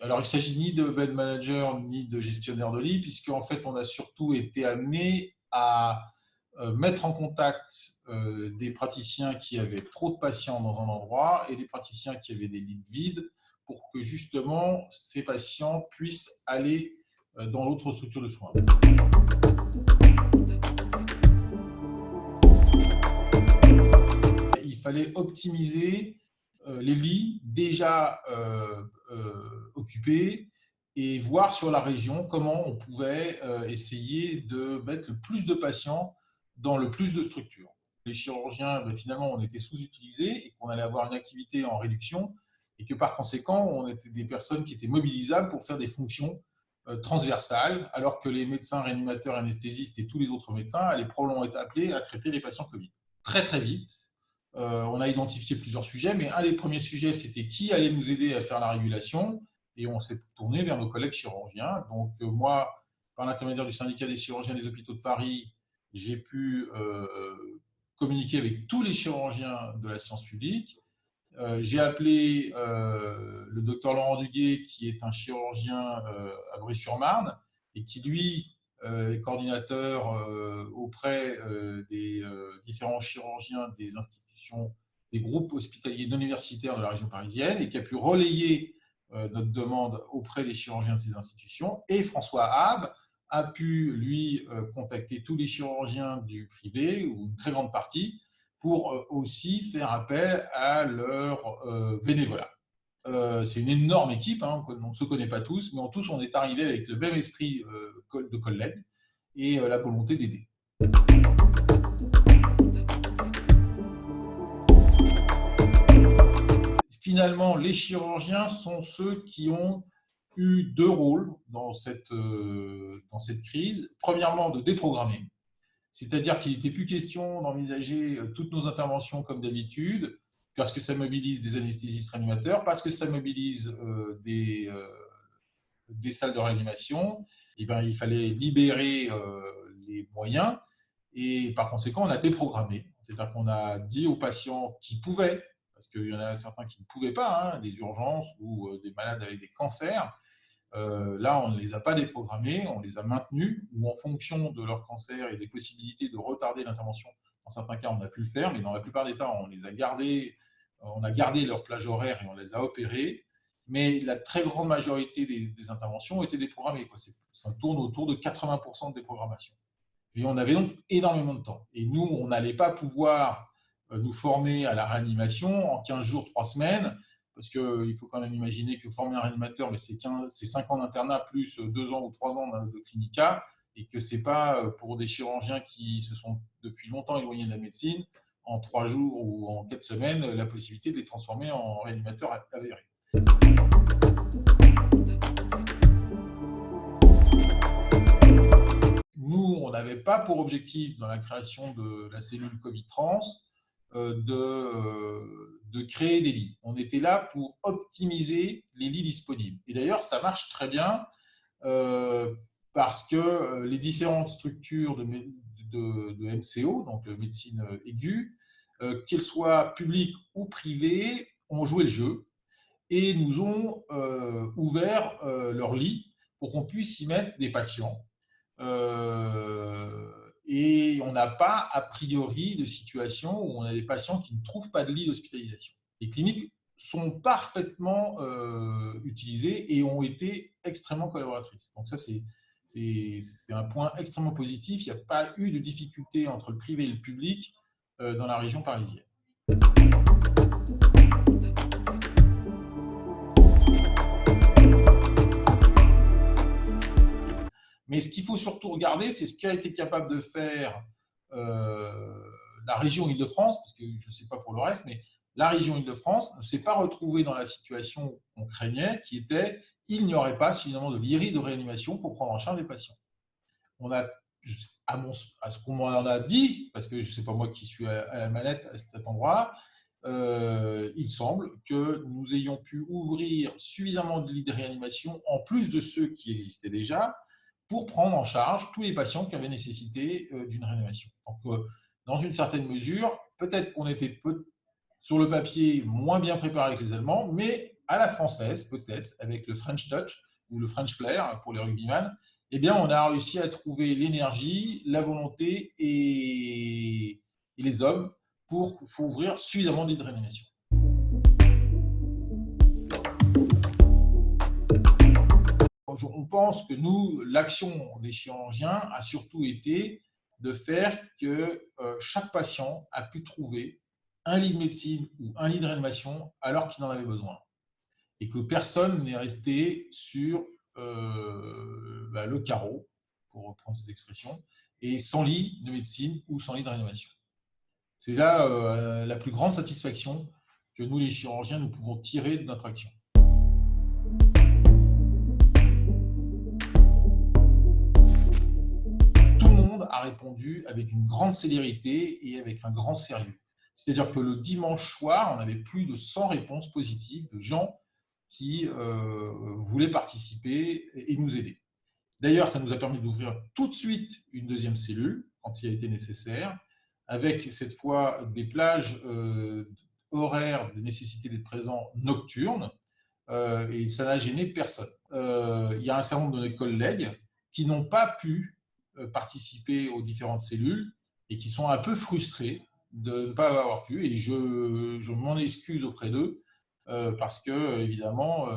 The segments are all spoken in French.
Alors, il ne s'agit ni de bed manager ni de gestionnaire de lit, puisqu'en fait, on a surtout été amené à mettre en contact des praticiens qui avaient trop de patients dans un endroit et des praticiens qui avaient des lits vides pour que justement ces patients puissent aller dans l'autre structure de soins. Il fallait optimiser les lits déjà occupés et voir sur la région comment on pouvait essayer de mettre le plus de patients dans le plus de structures. Les chirurgiens, finalement, on était sous-utilisés et qu'on allait avoir une activité en réduction et que par conséquent, on était des personnes qui étaient mobilisables pour faire des fonctions transversales, alors que les médecins réanimateurs, anesthésistes et tous les autres médecins allaient probablement être appelés à traiter les patients Covid. Très très vite, on a identifié plusieurs sujets, mais un des premiers sujets, c'était qui allait nous aider à faire la régulation, et on s'est tourné vers nos collègues chirurgiens. Donc moi, par l'intermédiaire du syndicat des chirurgiens des hôpitaux de Paris, j'ai pu communiquer avec tous les chirurgiens de la science publique. J'ai appelé le docteur Laurent Duguay, qui est un chirurgien à Brie-sur-Marne, et qui, lui, est coordinateur auprès des différents chirurgiens des institutions, des groupes hospitaliers non universitaires de la région parisienne, et qui a pu relayer notre demande auprès des chirurgiens de ces institutions. Et François Haab a pu, lui, contacter tous les chirurgiens du privé, ou une très grande partie, pour aussi faire appel à leur bénévolat. C'est une énorme équipe, hein, on ne se connaît pas tous, mais en tous, on est arrivé avec le même esprit de collègue et la volonté d'aider. Finalement, les chirurgiens sont ceux qui ont eu deux rôles dans cette crise. Premièrement, de déprogrammer. C'est-à-dire qu'il n'était plus question d'envisager toutes nos interventions comme d'habitude, parce que ça mobilise des anesthésistes réanimateurs, parce que ça mobilise des salles de réanimation. Et bien, il fallait libérer les moyens, et par conséquent, on a déprogrammé. C'est-à-dire qu'on a dit aux patients qui pouvaient, parce qu'il y en a certains qui ne pouvaient pas, hein, des urgences ou des malades avec des cancers, là, on ne les a pas déprogrammés, on les a maintenus, ou en fonction de leur cancer et des possibilités de retarder l'intervention, dans certains cas, on a pu le faire, mais dans la plupart des cas, on les a gardés, on a gardé leur plage horaire et on les a opérés. Mais la très grande majorité des interventions ont été déprogrammées, quoi. Ça tourne autour de 80% de déprogrammation. Et on avait donc énormément de temps. Et nous, on n'allait pas pouvoir nous former à la réanimation en 15 jours, 3 semaines, parce qu'il faut quand même imaginer que former un réanimateur, c'est 5 ans d'internat plus 2 ans ou 3 ans de clinica, et que ce n'est pas pour des chirurgiens qui se sont depuis longtemps éloignés de la médecine, en 3 jours ou en 4 semaines, la possibilité de les transformer en réanimateurs avérés. Nous, on n'avait pas pour objectif, dans la création de la cellule Covid-Trans, de créer des lits. On était là pour optimiser les lits disponibles. Et d'ailleurs, ça marche très bien parce que les différentes structures de MCO, donc médecine aiguë, qu'elles soient publiques ou privées, ont joué le jeu et nous ont ouvert leurs lits pour qu'on puisse y mettre des patients. Et on n'a pas, a priori, de situation où on a des patients qui ne trouvent pas de lit d'hospitalisation. Les cliniques sont parfaitement utilisées et ont été extrêmement collaboratrices. Donc ça, c'est un point extrêmement positif. Il n'y a pas eu de difficulté entre le privé et le public dans la région parisienne. Mais ce qu'il faut surtout regarder, c'est ce qu'a été capable de faire la région Île-de-France, parce que je ne sais pas pour le reste, mais la région Île-de-France ne s'est pas retrouvée dans la situation qu'on craignait, qui était il n'y aurait pas suffisamment de lits de réanimation pour prendre en charge les patients. On a, à ce qu'on m'en a dit, parce que je ne sais pas moi qui suis à la manette à cet endroit, il semble que nous ayons pu ouvrir suffisamment de lits de réanimation, en plus de ceux qui existaient déjà, pour prendre en charge tous les patients qui avaient nécessité d'une réanimation. Donc, dans une certaine mesure, peut-être qu'on était sur le papier moins bien préparé que les Allemands, mais à la française, peut-être, avec le French touch ou le French flair pour les rugbyman, eh bien, on a réussi à trouver l'énergie, la volonté et les hommes pour ouvrir suffisamment de lits de réanimation. On pense que nous, l'action des chirurgiens a surtout été de faire que chaque patient a pu trouver un lit de médecine ou un lit de réanimation alors qu'il en avait besoin. Et que personne n'est resté sur le carreau, pour reprendre cette expression, et sans lit de médecine ou sans lit de réanimation. C'est là la plus grande satisfaction que nous, les chirurgiens, nous pouvons tirer de notre action. Tout le monde a répondu avec une grande célérité et avec un grand sérieux. C'est-à-dire que le dimanche soir, on avait plus de 100 réponses positives de gens qui voulaient participer et nous aider. D'ailleurs, ça nous a permis d'ouvrir tout de suite une deuxième cellule, quand il a été nécessaire, avec cette fois des plages horaires de nécessité d'être présent nocturnes, et ça n'a gêné personne. Il y a un certain nombre de nos collègues qui n'ont pas pu participer aux différentes cellules et qui sont un peu frustrés de ne pas avoir pu, et je m'en excuse auprès d'eux, parce que évidemment,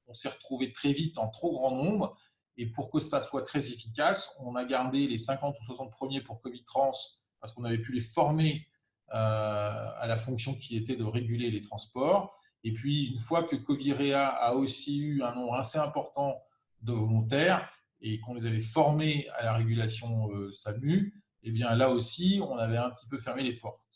on s'est retrouvé très vite en trop grand nombre, et pour que ça soit très efficace, on a gardé les 50 ou 60 premiers pour Covid Trans, parce qu'on avait pu les former à la fonction qui était de réguler les transports. Et puis, une fois que Covirea a aussi eu un nombre assez important de volontaires et qu'on les avait formés à la régulation SAMU, eh bien là aussi, on avait un petit peu fermé les portes.